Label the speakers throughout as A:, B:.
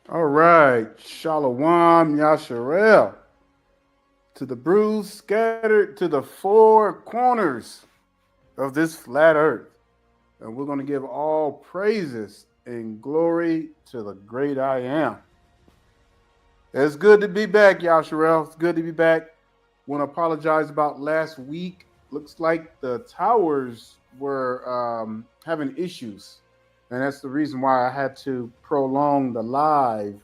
A: All right. Shalom Yasharel. To the bruised, scattered to the four corners of this flat earth. And we're going to give all praises and glory to the great I am. It's good to be back, Yasharel. It's good to be back. Want to apologize about last week. Looks like the towers were having issues. And that's the reason why I had to prolong the live.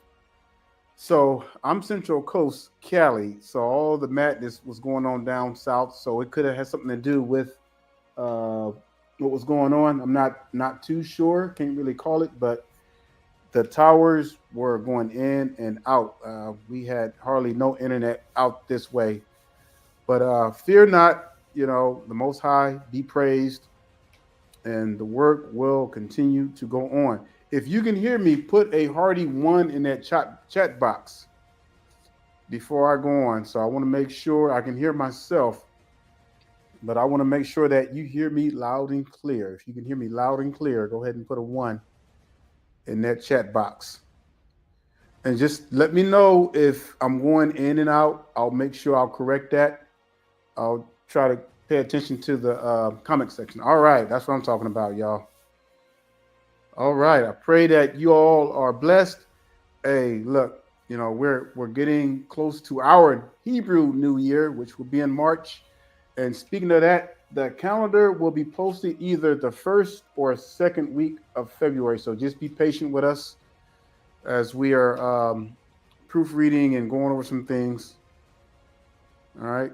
A: So I'm Central Coast, Cali. So all the madness was going on down south. So it could have had something to do with uh, what was going on. I'm not too sure. Can't really call it, but the towers were going in and out. We had hardly no internet out this way. But fear not. The Most High be praised, and the work will continue to go on. If you can hear me, put a hearty one in that chat box before I go on. So I want to make sure I can hear myself, but I want to make sure that you hear me loud and clear. If you can hear me loud and clear, go ahead and put a one in that chat box. And just let me know if I'm going in and out. I'll make sure I'll correct that. I'll try to pay attention to the comment section. All right, that's what I'm talking about, y'all. All right, I pray that you all are blessed. Hey, look, we're getting close to our Hebrew New Year, which will be in March. And speaking of that, the calendar will be posted either the first or second week of February. So just be patient with us as we are proofreading and going over some things. All right.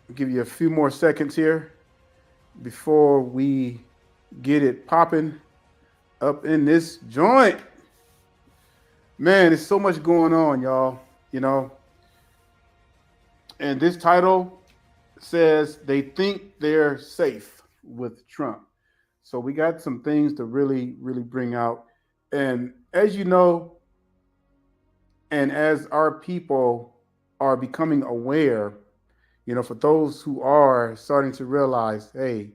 A: I'll give you a few more seconds here before we get it popping up in this joint. Man, there's so much going on, y'all. You know, and this title says they think they're safe with Trump. So we got some things to really, really bring out. And as you know, and as our people are becoming aware, for those who are starting to realize, hey,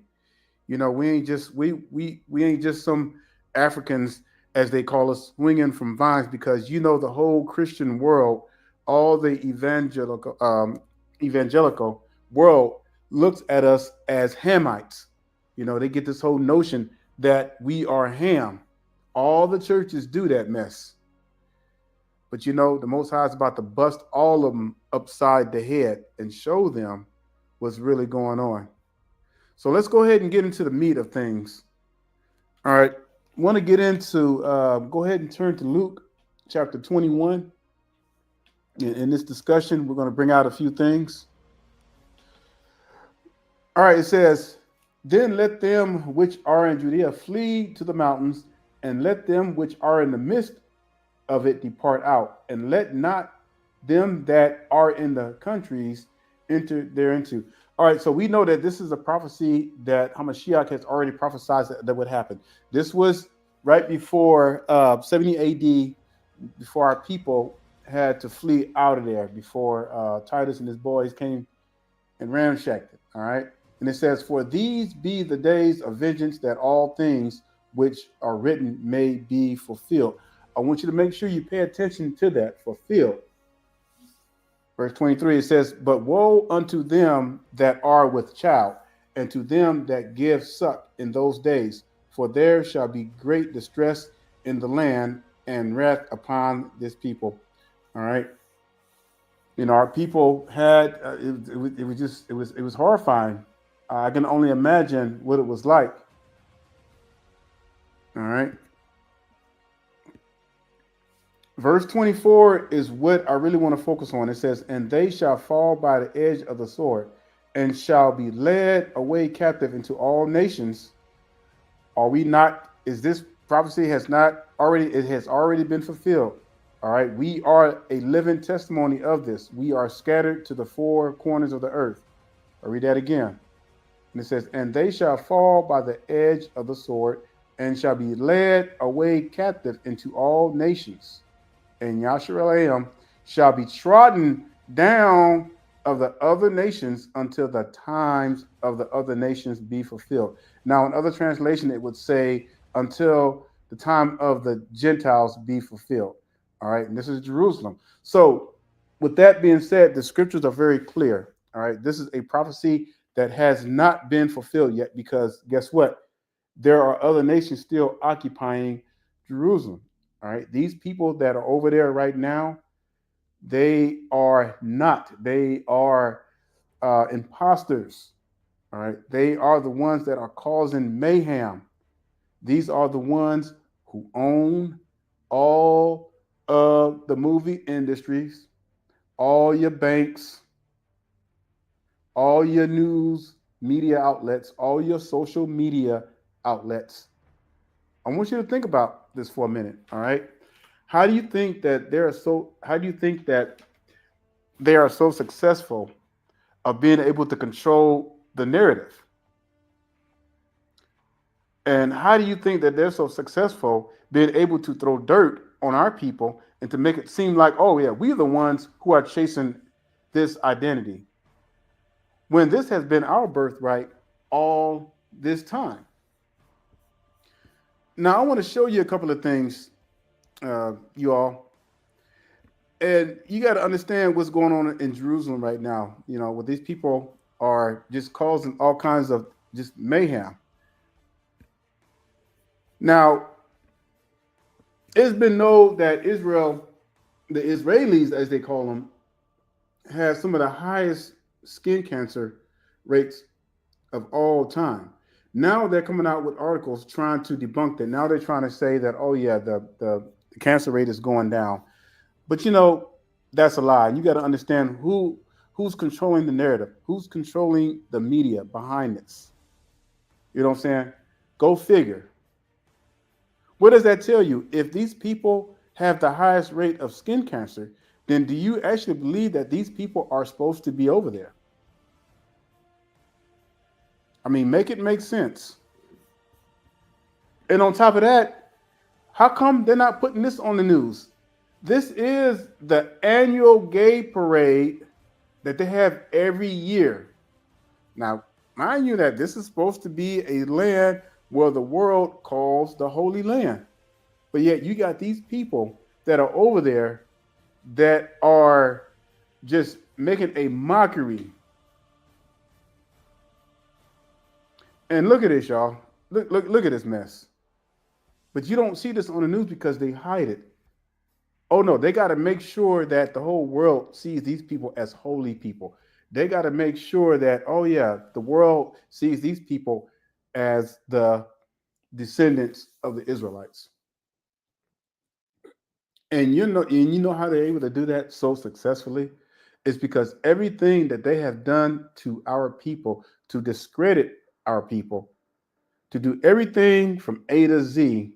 A: we ain't just some Africans, as they call us, swinging from vines, because the whole Christian world, all the evangelical world looks at us as Hamites. They get this whole notion that we are Ham. All the churches do that mess. But the Most High is about to bust all of them upside the head and show them what's really going on. So let's go ahead and get into the meat of things. All right. Want to get into, go ahead and turn to Luke chapter 21. In this discussion, we're going to bring out a few things. All right. It says, then let them which are in Judea flee to the mountains, and let them which are in the midst of it depart out, and let not them that are in the countries enter thereinto. All right, so we know that this is a prophecy that Hamashiach has already prophesied that would happen. This was right before 70 AD, before our people had to flee out of there, before Titus and his boys came and ransacked it. All right, and it says, for these be the days of vengeance, that all things which are written may be fulfilled. I want you to make sure you pay attention to that, fulfilled. Verse 23, it says, but woe unto them that are with child, and to them that give suck in those days, for there shall be great distress in the land, and wrath upon this people. All right. Our people had, it was horrifying. I can only imagine what it was like. All right. Verse 24 is what I really want to focus on. It says, and they shall fall by the edge of the sword, and shall be led away captive into all nations. Are we not, is this prophecy has not already, it has already been fulfilled. All right. We are a living testimony of this. We are scattered to the four corners of the earth. I'll read that again. And it says, and they shall fall by the edge of the sword, and shall be led away captive into all nations. And Yasharaleim shall be trodden down of the other nations until the times of the other nations be fulfilled. Now, in other translation, it would say until the time of the Gentiles be fulfilled. All right, and this is Jerusalem. So, with that being said, the scriptures are very clear. All right, this is a prophecy that has not been fulfilled yet because guess what? There are other nations still occupying Jerusalem. All right, these people that are over there right now, they are not. They are imposters. All right, they are the ones that are causing mayhem. These are the ones who own all of the movie industries, all your banks, all your news media outlets, all your social media outlets. I want you to think about this for a minute, all right? How do you think that they are so successful of being able to control the narrative? And how do you think that they're so successful being able to throw dirt on our people and to make it seem like, oh, yeah, we're the ones who are chasing this identity when this has been our birthright all this time? Now, I want to show you a couple of things, you all. And you got to understand what's going on in Jerusalem right now. You know, where these people are just causing all kinds of just mayhem. Now, it's been known that Israel, the Israelis, as they call them, has some of the highest skin cancer rates of all time. Now they're coming out with articles trying to debunk that. Now they're trying to say that, oh yeah, the cancer rate is going down. But you know, that's a lie. You got to understand who's controlling the narrative, who's controlling the media behind this. You know what I'm saying? Go figure. What does that tell you? If these people have the highest rate of skin cancer, then do you actually believe that these people are supposed to be over there? I mean, make it make sense. And on top of that, how come they're not putting this on the news? This is the annual gay parade that they have every year. Now, mind you that this is supposed to be a land where the world calls the Holy Land. But yet you got these people that are over there that are just making a mockery. And look at this, y'all. Look at this mess. But you don't see this on the news because they hide it. Oh no, they got to make sure that the whole world sees these people as holy people. They got to make sure that, oh yeah, the world sees these people as the descendants of the Israelites. And you know how they're able to do that so successfully? It's because everything that they have done to our people to discredit our people, to do everything from A to Z,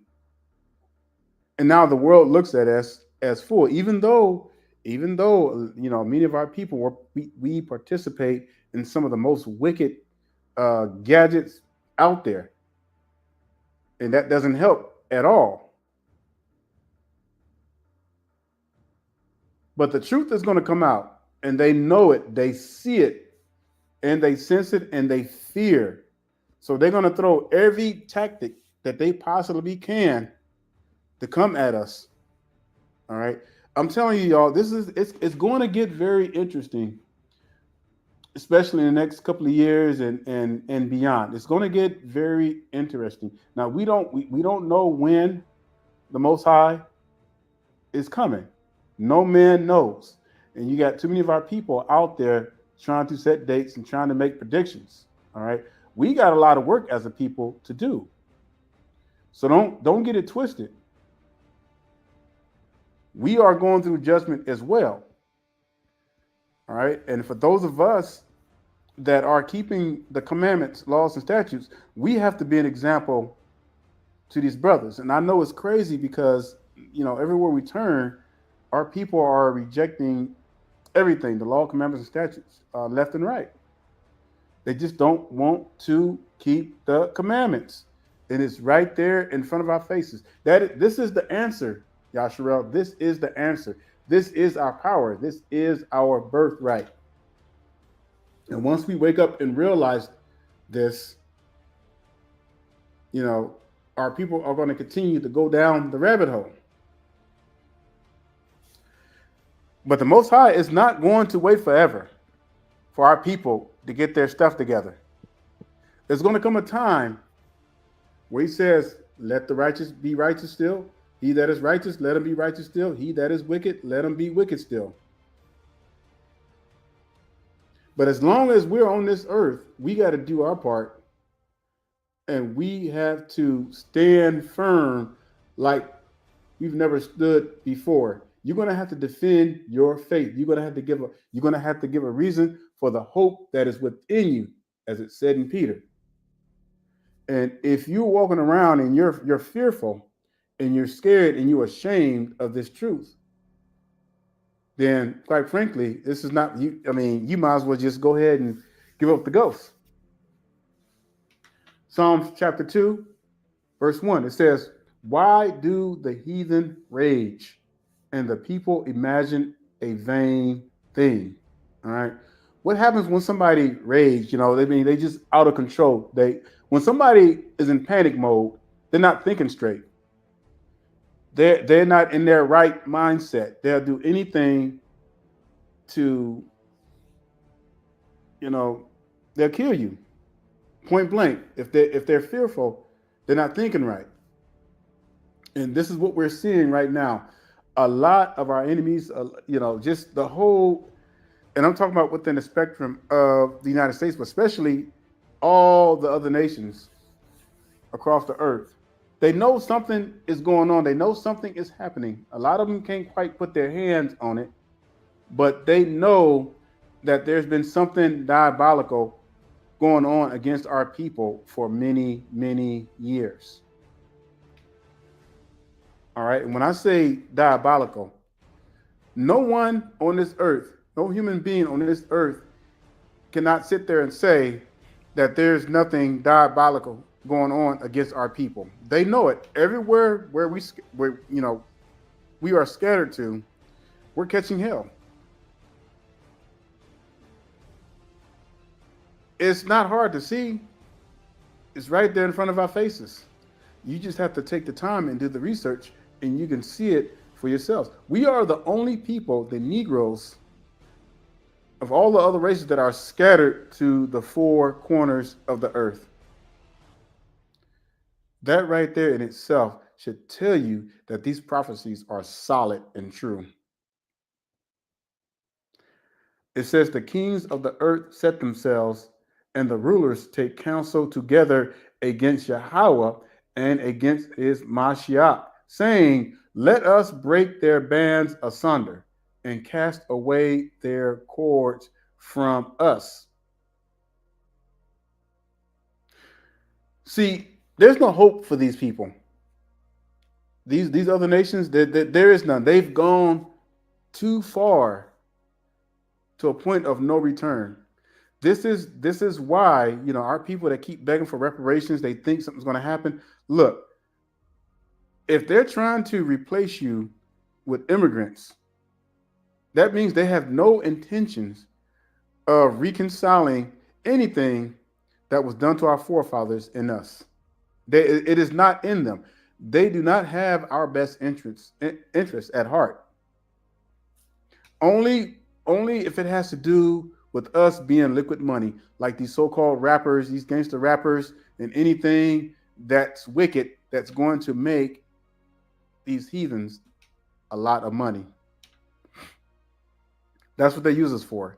A: and now the world looks at us as full, even though you know many of our people we participate in some of the most wicked gadgets out there, and that doesn't help at all. But the truth is going to come out, and they know it, they see it, and they sense it, and they fear. So they're going to throw every tactic that they possibly can to come at us. All right. I'm telling you, y'all, it's going to get very interesting, especially in the next couple of years and beyond. It's going to get very interesting. Now we don't know when the Most High is coming. No man knows, and you got too many of our people out there trying to set dates and trying to make predictions. All right, we got a lot of work as a people to do. So don't get it twisted. We are going through judgment as well. All right. And for those of us that are keeping the commandments, laws, and statutes, we have to be an example to these brothers. And I know it's crazy because, you know, everywhere we turn, our people are rejecting everything, the law, commandments, and statutes, left and right. They just don't want to keep the commandments. And it's right there in front of our faces. This is the answer, Yasharel. This is the answer. This is our power. This is our birthright. And once we wake up and realize this, you know, our people are going to continue to go down the rabbit hole. But the Most High is not going to wait forever for our people to get their stuff together. There's going to come a time where he says, let the righteous be righteous still. He that is righteous, let him be righteous still. He that is wicked, let him be wicked still. But as long as we're on this earth, we got to do our part. And we have to stand firm like we've never stood before. You're going to have to defend your faith. You're going to have to give a reason for the hope that is within you, as it said in Peter. And if you're walking around and you're fearful and you're scared and you're ashamed of this truth, then quite frankly, this is not you. I mean, you might as well just go ahead and give up the ghost. Psalms chapter 2, verse 1, it says, why do the heathen rage and the people imagine a vain thing? All right. What happens when somebody rage? They just out of control. When somebody is in panic mode, they're not thinking straight. They're not in their right mindset. They'll do anything to, they'll kill you. Point blank. If they're fearful, they're not thinking right. And this is what we're seeing right now. A lot of our enemies, just the whole, and I'm talking about within the spectrum of the United States, but especially all the other nations across the earth. They know something is going on. They know something is happening. A lot of them can't quite put their hands on it, but they know that there's been something diabolical going on against our people for many, many years. All right. And when I say diabolical, no one on this earth, no human being on this earth cannot sit there and say that there's nothing diabolical going on against our people. They know it. Everywhere where we are scattered to, we're catching hell. It's not hard to see. It's right there in front of our faces. You just have to take the time and do the research, and you can see it for yourselves. We are the only people, the Negroes, of all the other races that are scattered to the four corners of the earth. That right there in itself should tell you that these prophecies are solid and true. It says the kings of the earth set themselves, and the rulers take counsel together against Yahweh and against his Mashiach, saying, let us break their bands asunder and cast away their cords from us. See, there's no hope for these people. These other nations, there is none. They've gone too far to a point of no return. This is why, our people that keep begging for reparations, they think something's going to happen. Look, if they're trying to replace you with immigrants, that means they have no intentions of reconciling anything that was done to our forefathers and us. It is not in them. They do not have our best interests at heart. Only if it has to do with us being liquid money, like these so-called rappers, these gangster rappers, and anything that's wicked that's going to make these heathens a lot of money. That's what they use us for.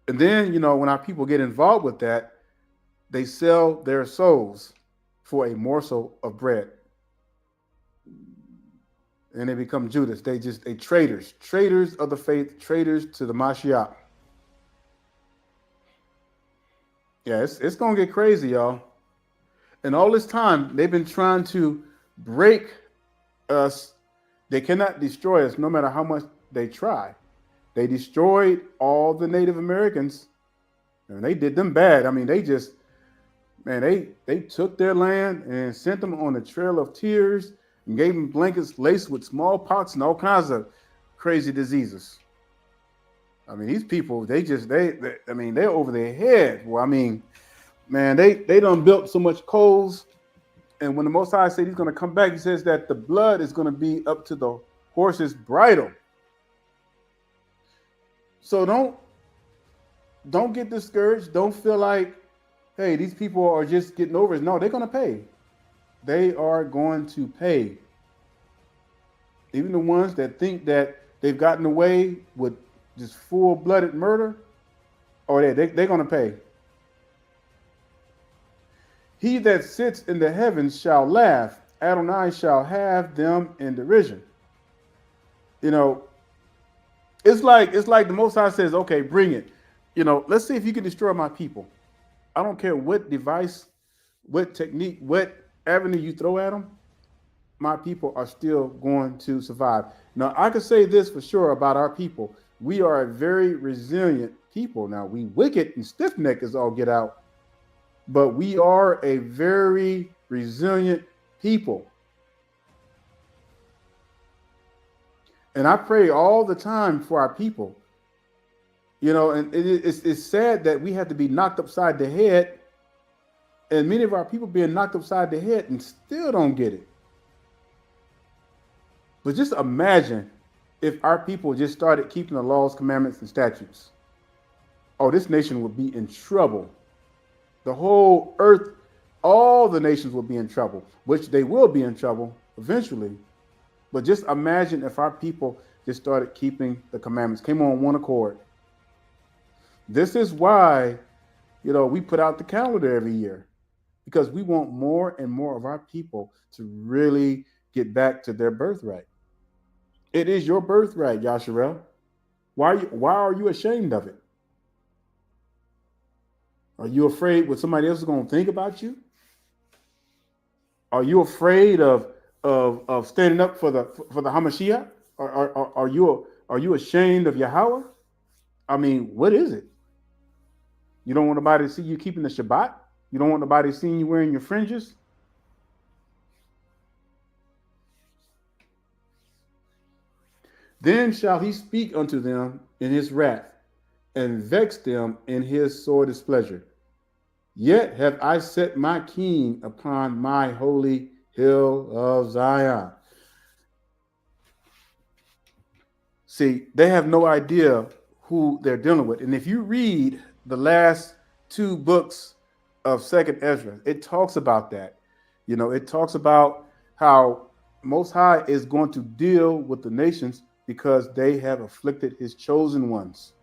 A: And then, when our people get involved with that, they sell their souls for a morsel of bread. And they become Judas. They traitors of the faith, traitors to the Mashiach. Yeah, it's going to get crazy, y'all. And all this time, they've been trying to break us. They cannot destroy us no matter how much they try. They destroyed all the Native Americans, and they did them bad. I mean, they took their land and sent them on a trail of tears and gave them blankets laced with smallpox and all kinds of crazy diseases. I mean, these people, they're over their head. Well, I mean, man, they done built so much coals And when the Most High said he's going to come back, he says that the blood is going to be up to the horse's bridle. So don't get discouraged. Don't feel like, hey, these people are just getting over it. No, they're going to pay. They are going to pay. Even the ones that think that they've gotten away with just full-blooded murder, or they're going to pay. He that sits in the heavens shall laugh. Adonai shall have them in derision. You know, it's like the Most High says, okay, bring it. You know, let's see if you can destroy my people. I don't care what device, what technique, what avenue you throw at them, my people are still going to survive. Now, I can say this for sure about our people. We are a very resilient people. Now, we wicked and stiff-necked as all get out, but we are a very resilient people. And I pray all the time for our people. You know, and it's sad that we have to be knocked upside the head, and many of our people being knocked upside the head and still don't get it. But just imagine if our people just started keeping the laws, commandments, and statutes. Oh, this nation would be in trouble. The whole earth, all the nations will be in trouble, which they will be in trouble eventually. But just imagine if our people just started keeping the commandments, came on one accord. This is why, you know, we put out the calendar every year, because we want more and more of our people to really get back to their birthright. It is your birthright, Yasharel. Why are you ashamed of it? Are you afraid what somebody else is going to think about you? Are you afraid of standing up for the Hamashiach? Are you ashamed of Yahweh? I mean, what is it? You don't want nobody to see you keeping the Shabbat? You don't want nobody seeing you wearing your fringes? Then shall he speak unto them in his wrath, and vex them in his sore displeasure. Yet have I set my king upon my holy hill of Zion. See, they have no idea who they're dealing with. And if you read the last two books of Second Ezra, it talks about that. You know, it talks about how Most High is going to deal with the nations because they have afflicted his chosen ones.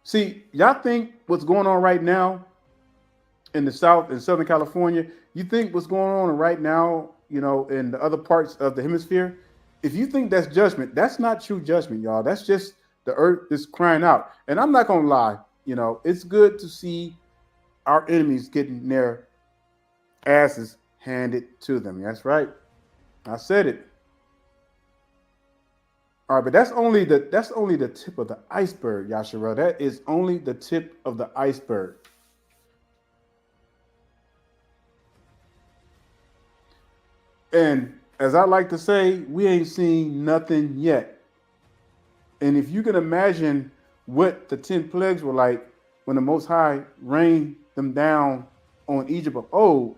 A: See, y'all think what's going on right now in the South and Southern California, you think what's going on right now, you know, in the other parts of the hemisphere, if you think that's judgment, that's not true judgment, y'all. That's just the earth is crying out. And I'm not going to lie, you know, it's good to see our enemies getting their asses handed to them. That's right. I said it. All right, but that's only the tip of the iceberg, Yashara. That is only the tip of the iceberg. And as I like to say, we ain't seen nothing yet. And if you can imagine what the 10 plagues were like when the Most High rained them down on Egypt of old,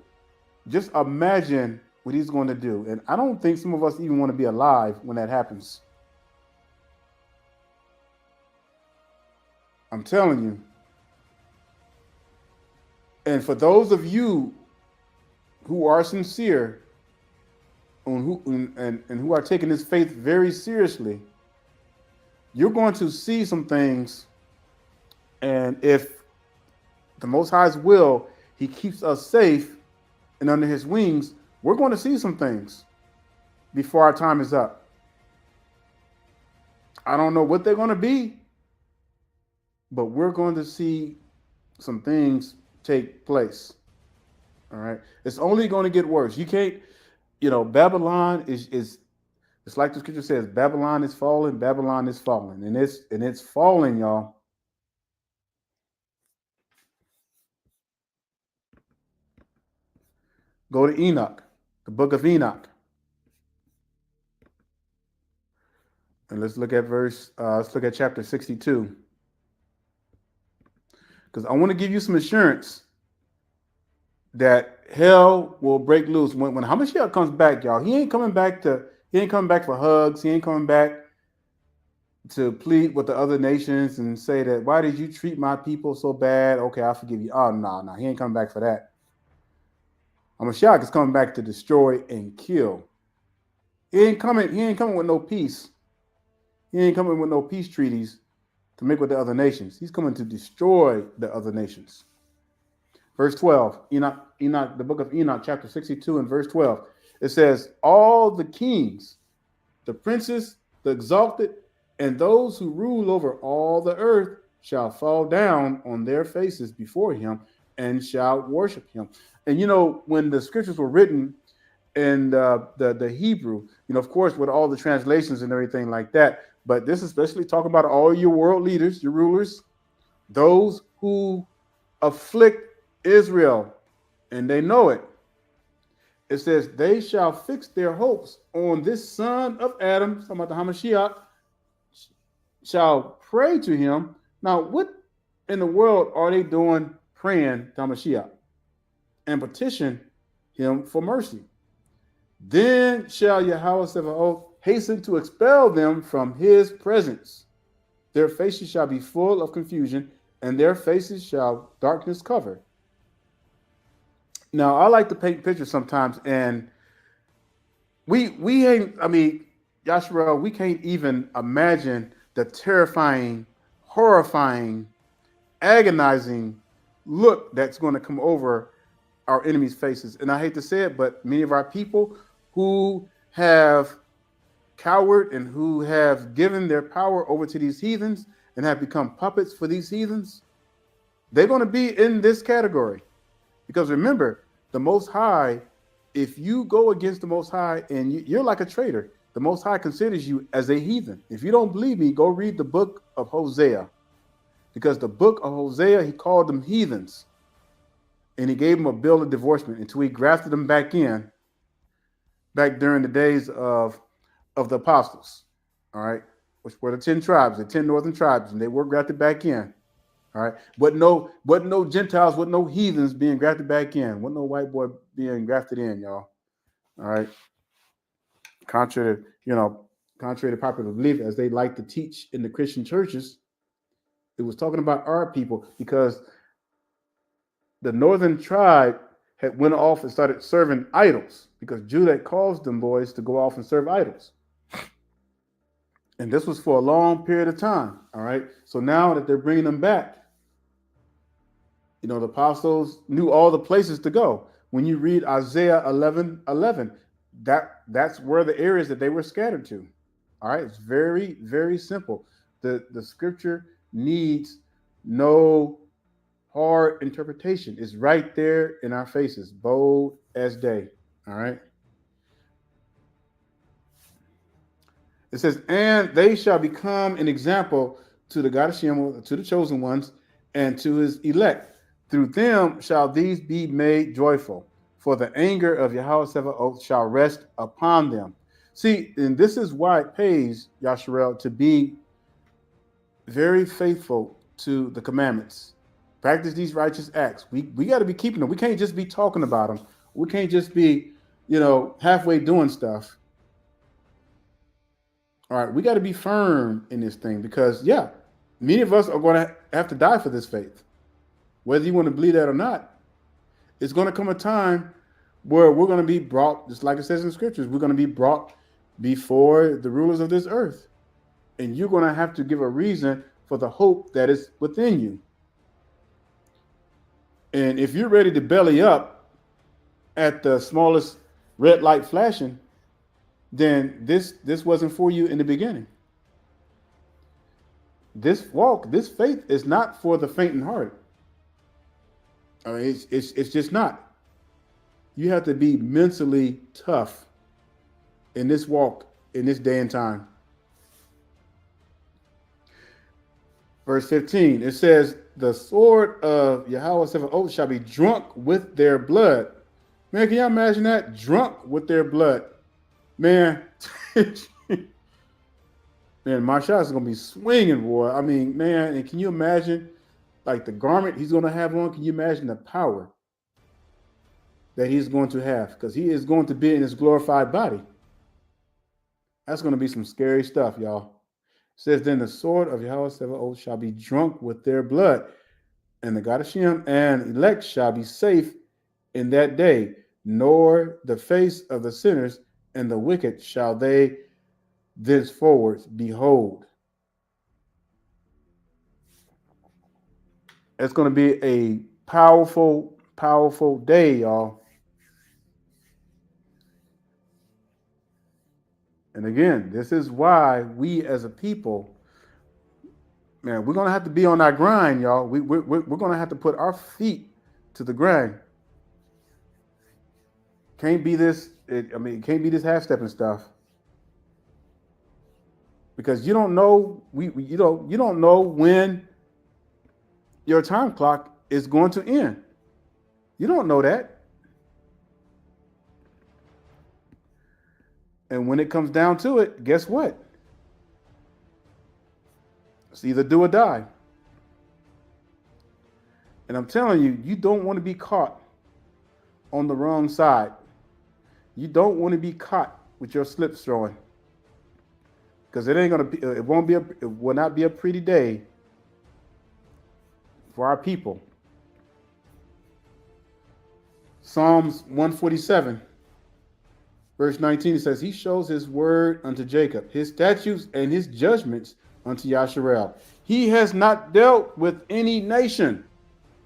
A: just imagine what he's going to do. And I don't think some of us even want to be alive when that happens. I'm telling you. And for those of you who are sincere and who are taking this faith very seriously, you're going to see some things. And if the Most High's will, he keeps us safe and under his wings, we're going to see some things before our time is up. I don't know what they're going to be, but we're going to see some things take place. All right. It's only going to get worse. You can't, you know, Babylon is it's like the scripture says, Babylon is falling, Babylon is falling. And it's falling, y'all. Go to Enoch, the book of Enoch. And let's look at chapter 62. Because I want to give you some assurance that hell will break loose when Hamashiach comes back, y'all. He ain't coming back for hugs. He ain't coming back to plead with the other nations and say that, why did you treat my people so bad? Okay, I forgive you. Oh, no, he ain't coming back for that. Hamashiach is coming back to destroy and kill. He ain't coming with no peace. He ain't coming with no peace treaties to make with the other nations. He's coming to destroy the other nations. Verse 12, Enoch, the book of Enoch, chapter 62 and verse 12. It says, all the kings, the princes, the exalted, and those who rule over all the earth shall fall down on their faces before him and shall worship him. And when the scriptures were written in the Hebrew, of course, with all the translations and everything like that, but this is especially talking about all your world leaders, your rulers, those who afflict Israel, and they know it. It says, they shall fix their hopes on this son of Adam, talking about the Hamashiach, shall pray to him. Now, what in the world are they doing praying to Hamashiach and petition him for mercy? Then shall Yahweh Sabaoth hasten to expel them from his presence. Their faces shall be full of confusion, and their faces shall darkness cover. Now, I like to paint pictures sometimes, and we ain't, Yashua, we can't even imagine the terrifying, horrifying, agonizing look that's going to come over our enemies' faces. And I hate to say it, but many of our people who have cowered and who have given their power over to these heathens and have become puppets for these heathens, they're going to be in this category. Because remember, the Most High, if you go against the Most High and you're like a traitor, the Most High considers you as a heathen. If you don't believe me, go read the book of Hosea. Because the book of Hosea, he called them heathens. And he gave them a bill of divorcement until he grafted them back in, back during the days of the apostles. All right. Which were the 10 tribes, the 10 northern tribes, and they were grafted back in. All right. But no Gentiles, with no heathens being grafted back in. Wasn't no white boy being grafted in, y'all. All right. Contrary to popular belief, as they like to teach in the Christian churches, it was talking about our people, because the northern tribe had went off and started serving idols, because Judah had caused them boys to go off and serve idols. And this was for a long period of time. All right. So now that they're bringing them back, the apostles knew all the places to go. When you read Isaiah 11:11, that's where the areas that they were scattered to. All right. It's very, very simple. The scripture needs no hard interpretation. It's right there in our faces, bold as day. All right. It says, and they shall become an example to the God of Shem, to the chosen ones, and to his elect. Through them shall these be made joyful, for the anger of Yahweh Sabaoth shall rest upon them. See, and this is why it pays, Yasharel, to be very faithful to the commandments. Practice these righteous acts. We got to be keeping them. We can't just be talking about them. We can't just be, halfway doing stuff. All right, we got to be firm in this thing, because, many of us are going to have to die for this faith. Whether you want to believe that or not, it's going to come a time where we're going to be brought, just like it says in the scriptures, we're going to be brought before the rulers of this earth. And you're going to have to give a reason for the hope that is within you. And if you're ready to belly up at the smallest red light flashing, then this wasn't for you in the beginning. This faith is not for the faint-hearted. I mean, it's just not. You have to be mentally tough in this walk, in this day and time. Verse 15, it says, the sword of Yahweh Sabaoth shall be drunk with their blood. Man, can you imagine that? Drunk with their blood. Man, my shots are going to be swinging, boy. I mean, man, and can you imagine, like, the garment he's going to have on? Can you imagine the power? that he's going to have, because he is going to be in his glorified body. That's going to be some scary stuff, y'all. It says, then the sword of Yahweh Sabaoth shall be drunk with their blood, and the God of Shem and elect shall be safe in that day, nor the face of the sinners and the wicked shall they thenceforward behold. It's going to be a powerful, powerful day, y'all. And again, this is why we as a people, man, we're going to have to be on our grind, y'all. We're going to have to put our feet to the grind. Can't be this, it can't be this half-stepping stuff. Because you don't know, you don't know when your time clock is going to end. You don't know that. And when it comes down to it, guess what? It's either do or die. And I'm telling you, you don't want to be caught on the wrong side. You don't want to be caught with your slips throwing. Because it will not be a pretty day for our people. Psalms 147, verse 19, it says, he shows his word unto Jacob, his statutes and his judgments unto Yasharel. He has not dealt with any nation,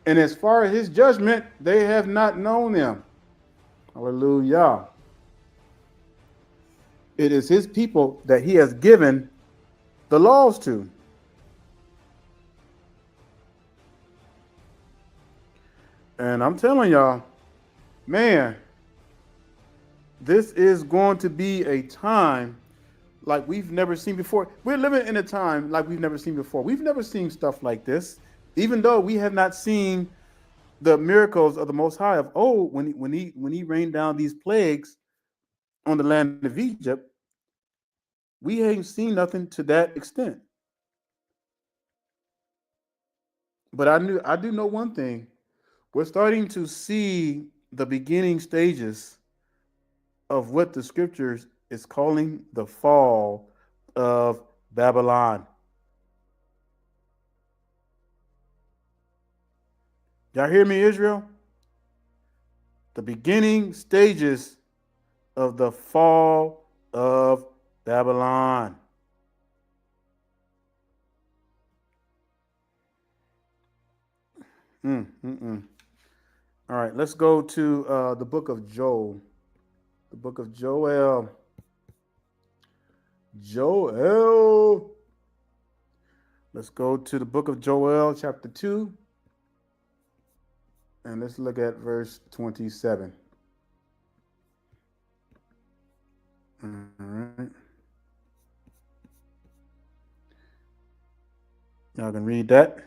A: and as far as his judgment, they have not known them. Hallelujah. It is his people that he has given the laws to. And I'm telling y'all, man, this is going to be a time like we've never seen before. We're living in a time like we've never seen before. We've never seen stuff like this, even though we have not seen the miracles of the Most High of old when he rained down these plagues on the land of Egypt. We ain't seen nothing to that extent. But I do know one thing. We're starting to see the beginning stages of what the scriptures is calling the fall of Babylon. Y'all hear me, Israel? The beginning stages of the fall of Babylon. All right, let's go to the book of Joel. The book of Joel. Let's go to the book of Joel, chapter 2. And let's look at verse 27. All right. Y'all can read that.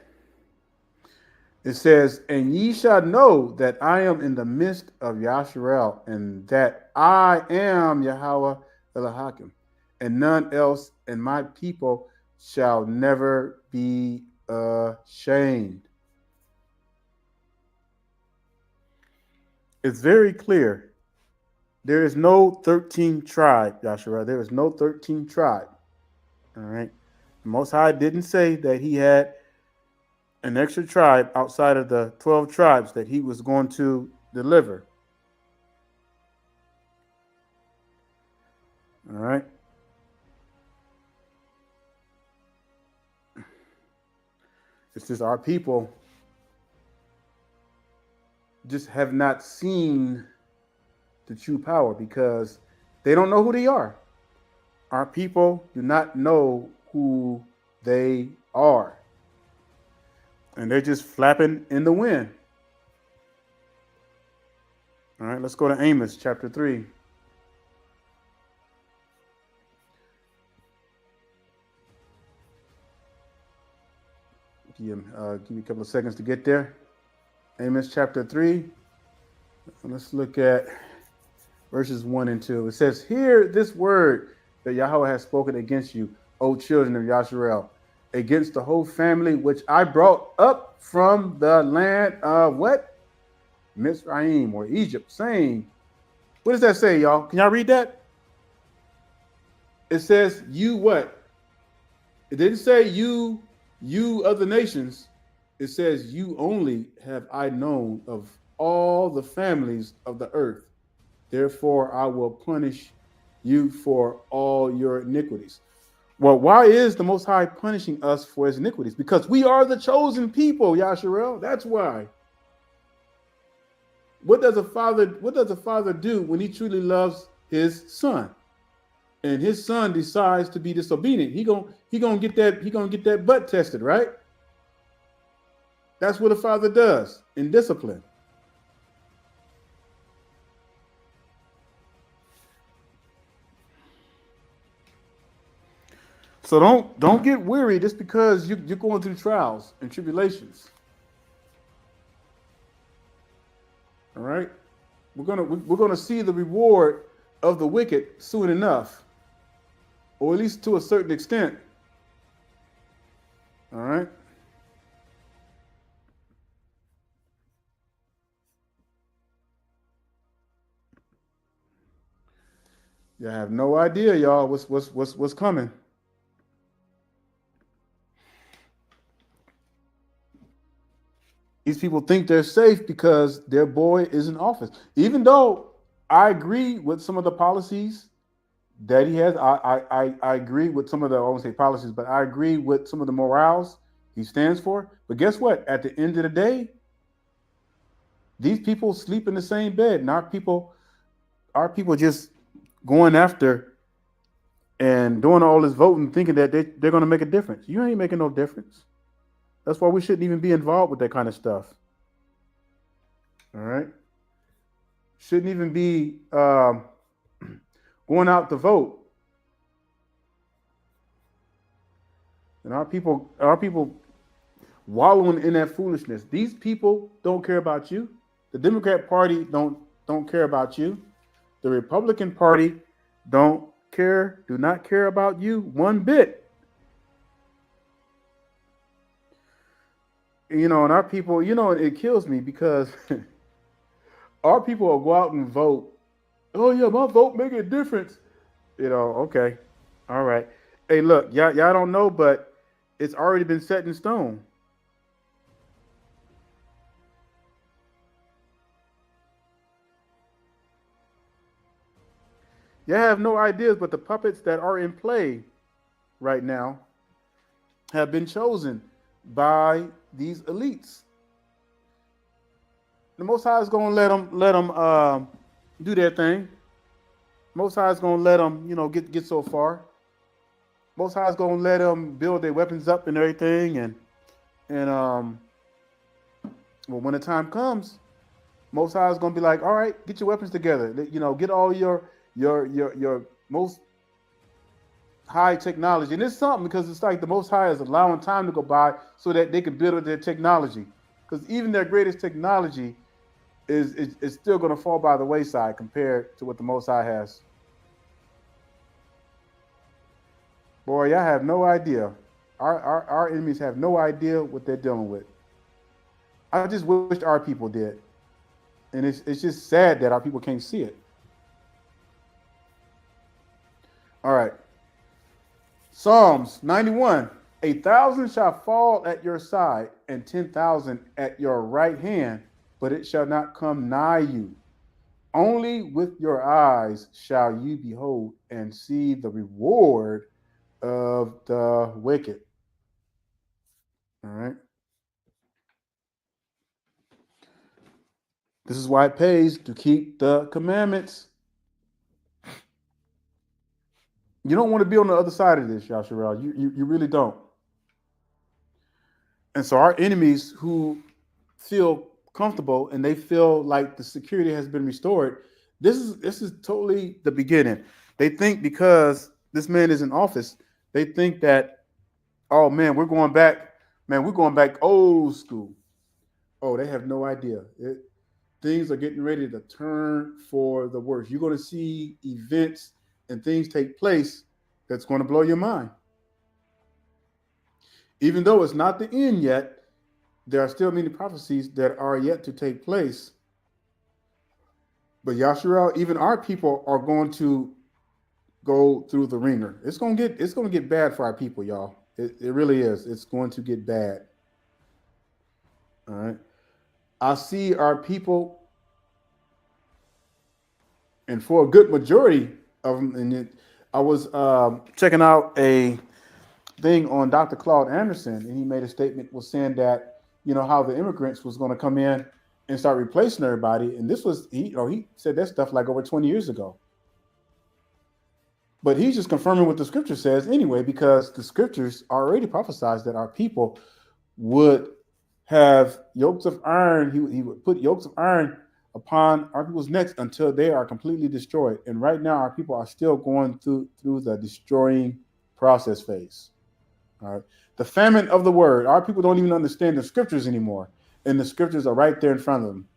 A: It says, and ye shall know that I am in the midst of Yasharel, and that I am Yahweh Elohim, and none else, and my people shall never be ashamed. It's very clear. There is no 13th tribe, Yasharel. There is no 13th tribe. All right. The Most High didn't say that he had an extra tribe outside of the 12 tribes that he was going to deliver. All right. It's just our people just have not seen the true power because they don't know who they are. Our people do not know who they are. And they're just flapping in the wind. All right, let's go to Amos chapter 3. Give me a couple of seconds to get there. Amos chapter 3. Let's look at verses 1 and 2. It says, hear this word that Yahweh has spoken against you, O children of Yasharel, against the whole family which I brought up from the land of what? Mitzrayim or Egypt, saying, what does that say, y'all? Can y'all read that? It says, you what? It didn't say you other nations. It says, you only have I known of all the families of the earth. Therefore, I will punish you for all your iniquities. Well, why is the Most High punishing us for his iniquities? Because we are the chosen people, Yasharel. That's why. What does a father do when he truly loves his son? And his son decides to be disobedient. He gonna get that butt tested, right? That's what a father does in discipline. So don't get weary just because you're going through trials and tribulations. All right, we're gonna see the reward of the wicked soon enough, or at least to a certain extent. All right. You have no idea, y'all, what's coming. These people think they're safe because their boy is in office. Even though I agree with some of the policies that he has, I agree with some of the, I won't say policies, but I agree with some of the morals he stands for. But guess what? At the end of the day, these people sleep in the same bed, and our people just going after and doing all this voting, thinking that they're going to make a difference. You ain't making no difference. That's why we shouldn't even be involved with that kind of stuff. All right. Shouldn't even be going out to vote. And our people wallowing in that foolishness. These people don't care about you. The Democrat Party don't care about you. The Republican Party do not care about you one bit. And our people, it kills me because our people will go out and vote. Oh yeah, my vote make a difference. Okay. All right. Hey, look, y'all don't know, but it's already been set in stone. Y'all have no ideas, but the puppets that are in play right now have been chosen by these elites. The Most High is going to let them do their thing. Most High is going to let them, get so far. Most High is going to let them build their weapons up and everything, and well, when the time comes, Most High is going to be like, all right, get your weapons together. Get all your most high technology. And it's something because it's like the Most High is allowing time to go by so that they can build up their technology. Because even their greatest technology is still going to fall by the wayside compared to what the Most High has. Boy, y'all have no idea. Our enemies have no idea what they're dealing with. I just wish our people did. And it's just sad that our people can't see it. All right. Psalms 91. 1,000 shall fall at your side and 10,000 at your right hand, but it shall not come nigh you. Only with your eyes shall you behold and see the reward of the wicked. All right. This is why it pays to keep the commandments. You don't want to be on the other side of this, Yasharel. You really don't. And so our enemies who feel comfortable and they feel like the security has been restored, this is totally the beginning. They think because this man is in office, they think that, oh man, we're going back old school. Oh, they have no idea. Things are getting ready to turn for the worse. You're going to see events and things take place that's going to blow your mind. Even though it's not the end yet, there are still many prophecies that are yet to take place. But Yasharel, even our people are going to go through the ringer. It's gonna get bad for our people, y'all. It really is. It's going to get bad. All right. I see our people, and for a good majority of them, I was checking out a thing on Dr. Claude Anderson, and he made a statement was saying that how the immigrants was going to come in and start replacing everybody, and this was he said that stuff like over 20 years ago. But he's just confirming what the scripture says anyway, because the scriptures already prophesied that our people would have yokes of iron. He would put yokes of iron upon our people's necks until they are completely destroyed. And right now, our people are still going through the destroying process phase. All right. The famine of the word. Our people don't even understand the scriptures anymore. And the scriptures are right there in front of them.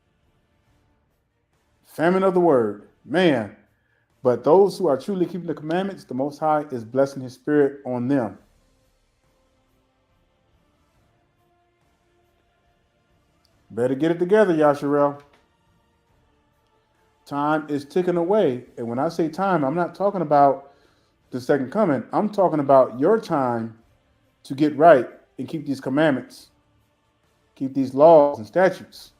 A: Famine of the word. Man. But those who are truly keeping the commandments, the Most High is blessing his spirit on them. Better get it together, Yasharel. Time is ticking away. And when I say time, I'm not talking about the second coming. I'm talking about your time to get right and keep these commandments, keep these laws and statutes.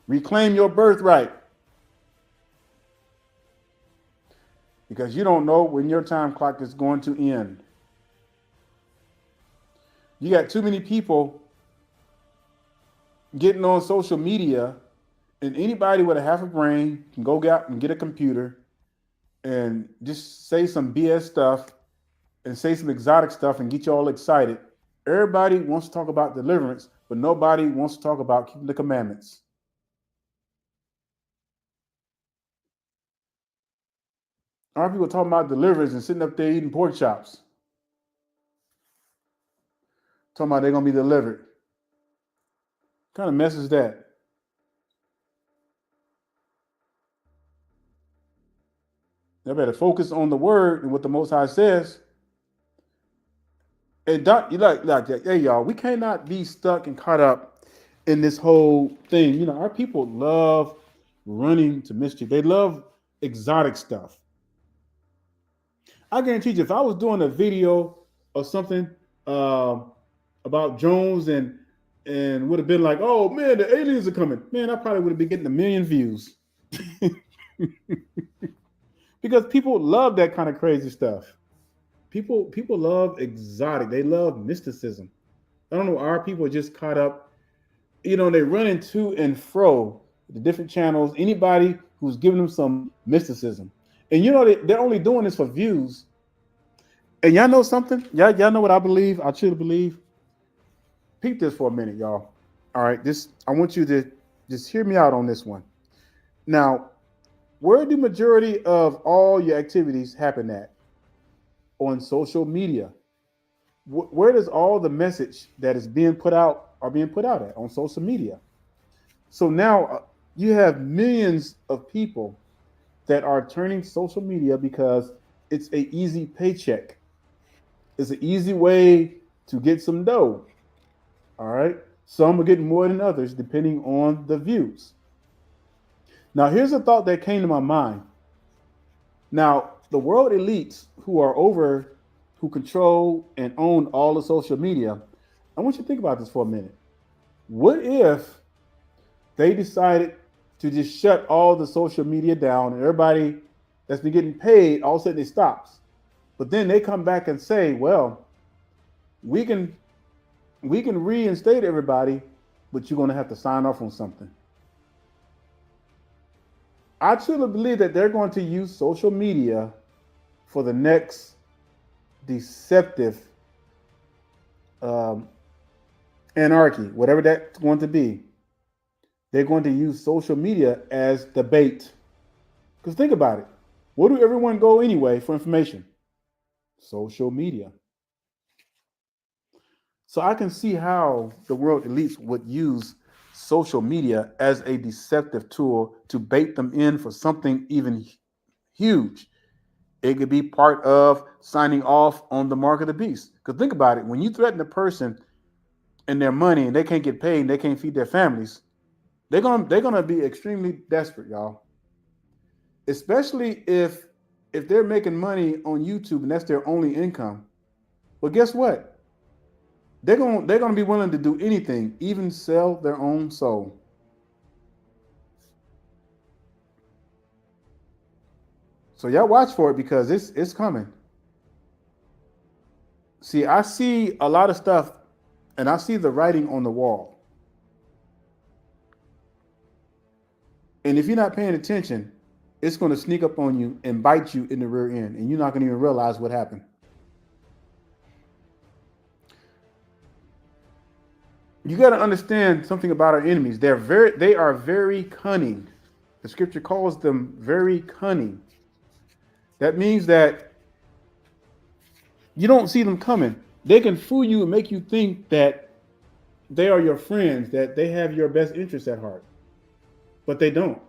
A: Reclaim your birthright. Because you don't know when your time clock is going to end. You got too many people getting on social media, and anybody with a half a brain can go out and get a computer and just say some BS stuff and say some exotic stuff and get you all excited. Everybody wants to talk about deliverance, but nobody wants to talk about keeping the commandments. Our people talking about deliverance and sitting up there eating pork chops. Talking about they're going to be delivered. What kind of mess is that? They better focus on the word and what the Most High says. And you like, hey y'all, we cannot be stuck and caught up in this whole thing. Our people love running to mischief. They love exotic stuff. I guarantee you, if I was doing a video or something about Jones and would have been like, oh man, the aliens are coming, man, I probably would have been getting 1 million views. Because people love that kind of crazy stuff. People love exotic. They love mysticism. I don't know. Our people are just caught up. They run to and fro the different channels. Anybody who's giving them some mysticism, and they're only doing this for views. And y'all know something? Y'all know what I believe? I truly believe. Peep this for a minute, y'all. All right, I want you to just hear me out on this one. Now, where do majority of all your activities happen at? On social media. Where does all the message that is being put out at? On social media. So now you have millions of people that are turning to social media because it's an easy paycheck. It's an easy way to get some dough. All right. Some are getting more than others depending on the views. Now, here's a thought that came to my mind. Now, the world elites who control and own all the social media, I want you to think about this for a minute. What if they decided to just shut all the social media down and everybody that's been getting paid, all of a sudden it stops? But then they come back and say, well, we can reinstate everybody, but you're going to have to sign off on something. I truly believe that they're going to use social media for the next deceptive anarchy, whatever that's going to be. They're going to use social media as the bait. Because think about it. Where do everyone go anyway for information? Social media. So I can see how the world elites would use social media as a deceptive tool to bait them in for something even huge. It could be part of signing off on the mark of the beast. Because think about it. When you threaten a person and their money and they can't get paid and they can't feed their families, they're gonna be extremely desperate, y'all. especially if they're making money on YouTube and that's their only income. Well, guess what? They're gonna be willing to do anything, even sell their own soul. So y'all watch for it because it's coming. See, I see a lot of stuff, and I see the writing on the wall. And if you're not paying attention, it's going to sneak up on you and bite you in the rear end, and you're not going to even realize what happened. You got to understand something about our enemies. They are very cunning. The scripture calls them very cunning. That means that you don't see them coming. They can fool you and make you think that they are your friends, that they have your best interests at heart, but they don't.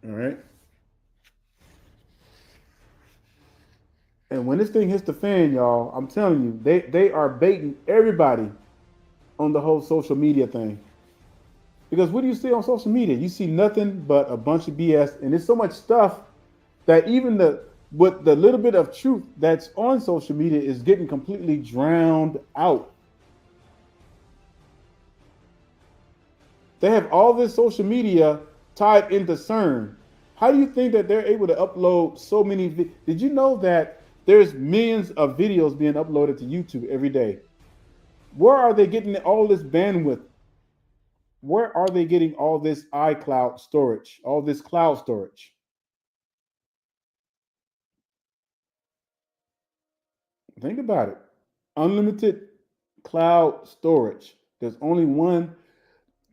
A: All right. And when this thing hits the fan, y'all, I'm telling you, they are baiting everybody on the whole social media thing. Because what do you see on social media? You see nothing but a bunch of BS, and there's so much stuff that even the little bit of truth that's on social media is getting completely drowned out. They have all this social media tied into CERN. How do you think that they're able to upload so many? Did you know that there's millions of videos being uploaded to YouTube every day? Where are they getting all this bandwidth? Where are they getting all this iCloud storage, all this cloud storage? Think about it. Unlimited cloud storage. There's only one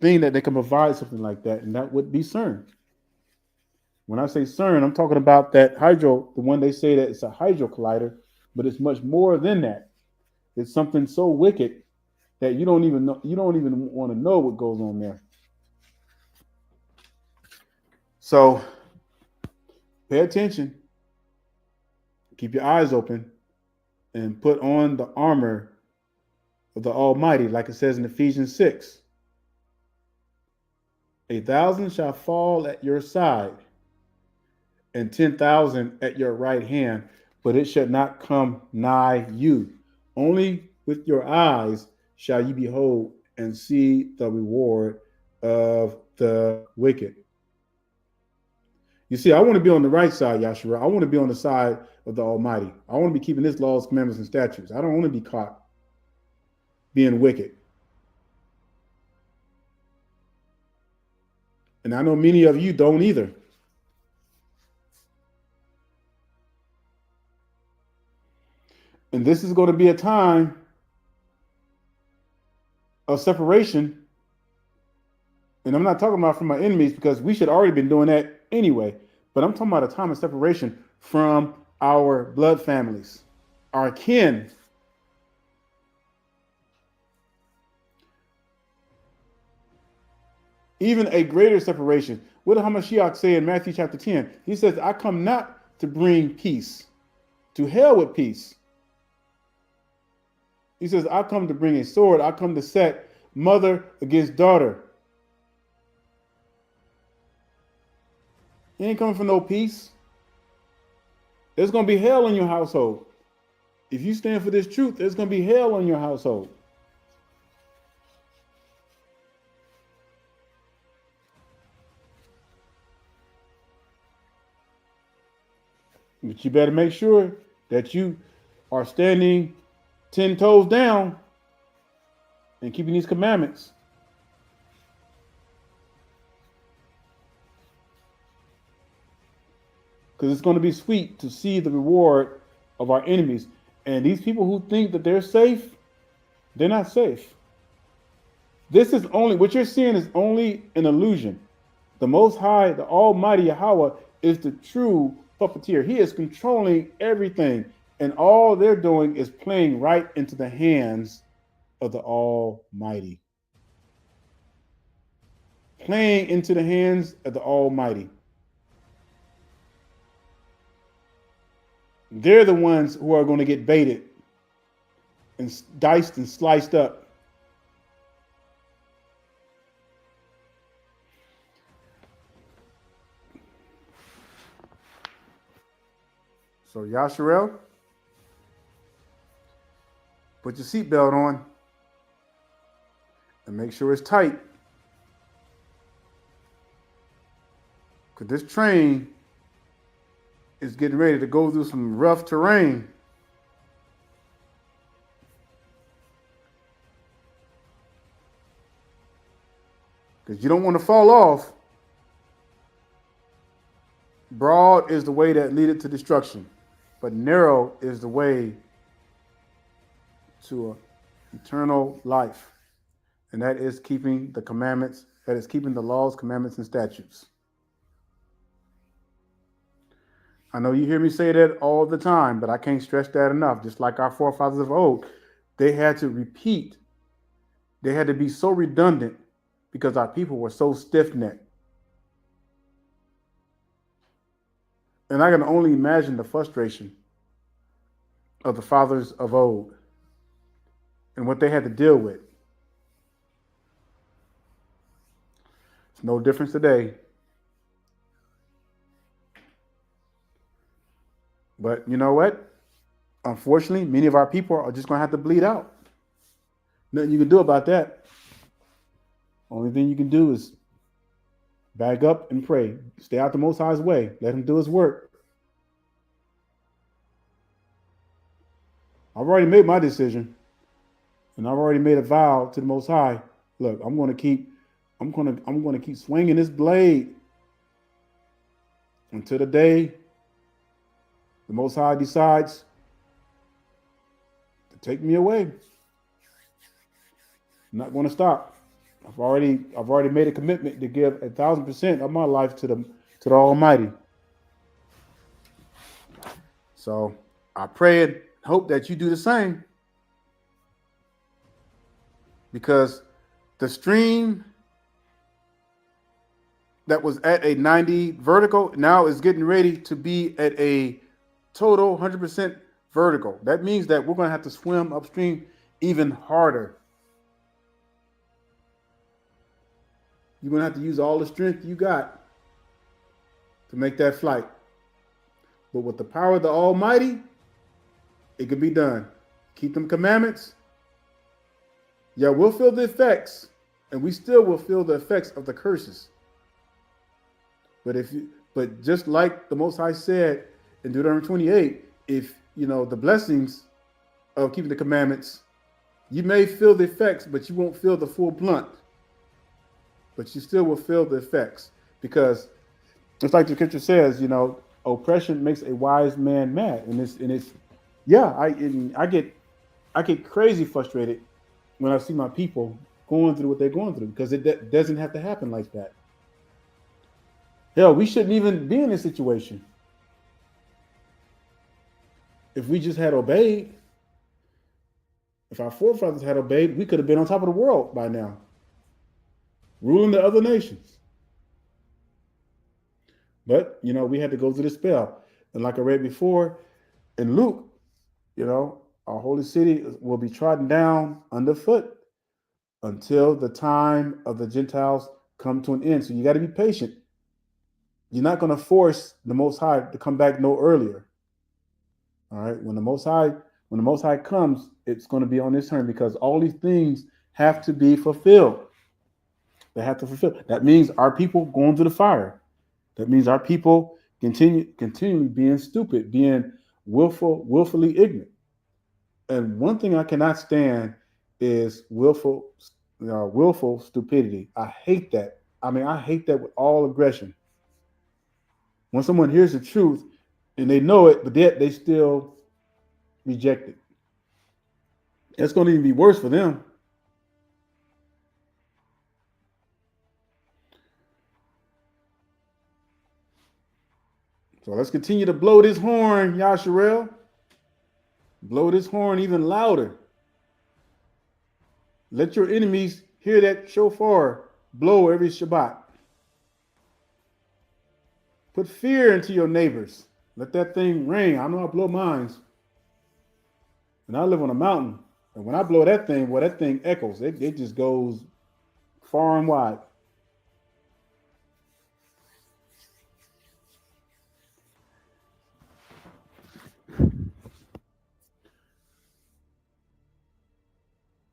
A: thing that they can provide something like that, and that would be CERN. When I say CERN, I'm talking about that the one they say that it's a hydro collider, but it's much more than that. It's something so wicked that you don't even know, you don't even want to know what goes on there. So pay attention, keep your eyes open, and put on the armor of the Almighty, like it says in Ephesians 6. 1,000 shall fall at your side, and 10,000 at your right hand, but it shall not come nigh you. Only with your eyes shall you behold and see the reward of the wicked. You see, I want to be on the right side, Yahshua. I want to be on the side of the Almighty. I want to be keeping His laws, commandments, and statutes. I don't want to be caught being wicked. And I know many of you don't either. And this is going to be a time of separation. And I'm not talking about from my enemies because we should already been doing that anyway. But I'm talking about a time of separation from our blood families, our kin. Even a greater separation. What did Hamashiach say in Matthew chapter 10? He says, I come not to bring peace. To hell with peace. He says, I come to bring a sword. I come to set mother against daughter. He ain't coming for no peace. There's going to be hell in your household. If you stand for this truth, there's going to be hell in your household. But you better make sure that you are standing 10 toes down and keeping these commandments. Because it's going to be sweet to see the reward of our enemies. And these people who think that they're safe, they're not safe. This is only, what you're seeing is only an illusion. The Most High, the Almighty Yahweh, is the true puppeteer. He is controlling everything. And all they're doing is playing right into the hands of the Almighty. Playing into the hands of the Almighty. They're the ones who are going to get baited and diced and sliced up. So Yasharel, put your seatbelt on and make sure it's tight. Because this train is getting ready to go through some rough terrain. Because you don't want to fall off. Broad is the way that leadeth to destruction, but narrow is the way to eternal life. And that is keeping the commandments, that is keeping the laws, commandments, and statutes. I know you hear me say that all the time, but I can't stress that enough. Just like our forefathers of old, they had to repeat, they had to be so redundant because our people were so stiff-necked. And I can only imagine the frustration of the fathers of old and what they had to deal with. It's no difference today. But you know what? Unfortunately, many of our people are just going to have to bleed out. Nothing you can do about that. Only thing you can do is back up and pray. Stay out the Most High's way. Let him do his work. I've already made my decision, and I've already made a vow to the Most High. Look, I'm going to keep swinging this blade until the day the Most High decides to take me away. I'm not going to stop. I've already made a commitment to give 1,000% of my life to the Almighty. So I pray and hope that you do the same, because the stream that was at a 90 vertical now is getting ready to be at a total 100% vertical. That means that we're going to have to swim upstream even harder. You're going to have to use all the strength you got to make that flight. But with the power of the Almighty, it can be done. Keep them commandments. Yeah, we'll feel the effects, and we still will feel the effects of the curses. But just like the Most High said in Deuteronomy 28, if the blessings of keeping the commandments, you may feel the effects, but you won't feel the full blunt. But you still will feel the effects, because it's like the scripture says, oppression makes a wise man mad, I get crazy frustrated when I see my people going through what they're going through, because it doesn't have to happen like that. Hell, we shouldn't even be in this situation. If we just had obeyed, if our forefathers had obeyed, we could have been on top of the world by now, ruling the other nations. But, we had to go through the spell. And like I read before in Luke, our holy city will be trodden down underfoot until the time of the Gentiles come to an end. So you got to be patient. You're not going to force the Most High to come back no earlier. All right. When the Most High comes, it's going to be on his turn, because all these things have to be fulfilled. They have to fulfill. That means our people going through the fire. That means our people continually being stupid, being willfully ignorant. And one thing I cannot stand is willful stupidity. I hate that. I hate that with all aggression. When someone hears the truth and they know it, but yet they still reject it, it's going to even be worse for them. So let's continue to blow this horn, Yasharel. Blow this horn even louder. Let your enemies hear that shofar blow every Shabbat. Put fear into your neighbors. Let that thing ring. I know I blow mines. And I live on a mountain. And when I blow that thing, well, that thing echoes. It just goes far and wide.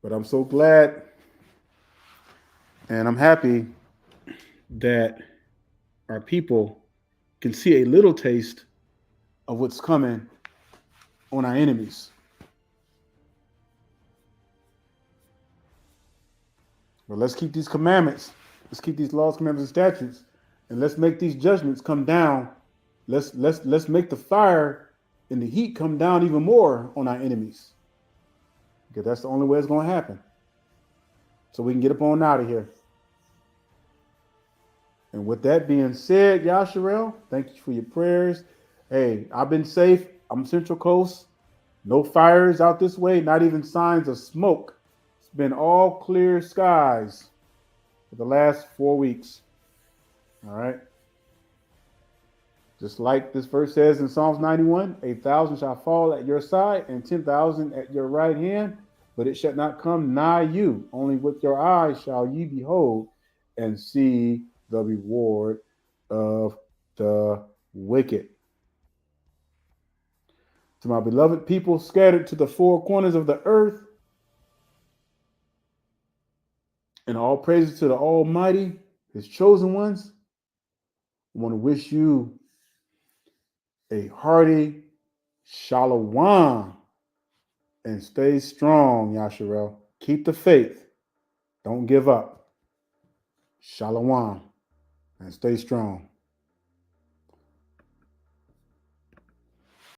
A: But I'm so glad and I'm happy that our people can see a little taste of what's coming on our enemies. But let's keep these commandments. Let's keep these laws, commandments, and statutes, and let's make these judgments come down. Let's make the fire and the heat come down even more on our enemies. Because that's the only way it's going to happen. So we can get up on out of here. And with that being said, Yasharel, thank you for your prayers. Hey, I've been safe. I'm Central Coast. No fires out this way, not even signs of smoke. It's been all clear skies for the last 4 weeks. All right. Just like this verse says in Psalms 91, 1,000 shall fall at your side and 10,000 at your right hand, but it shall not come nigh you. Only with your eyes shall ye behold and see the reward of the wicked. To my beloved people scattered to the four corners of the earth, and all praises to the Almighty, His chosen ones, I want to wish you a hearty shalom and stay strong, Yasharel. Keep the faith. Don't give up. Shalom and stay strong.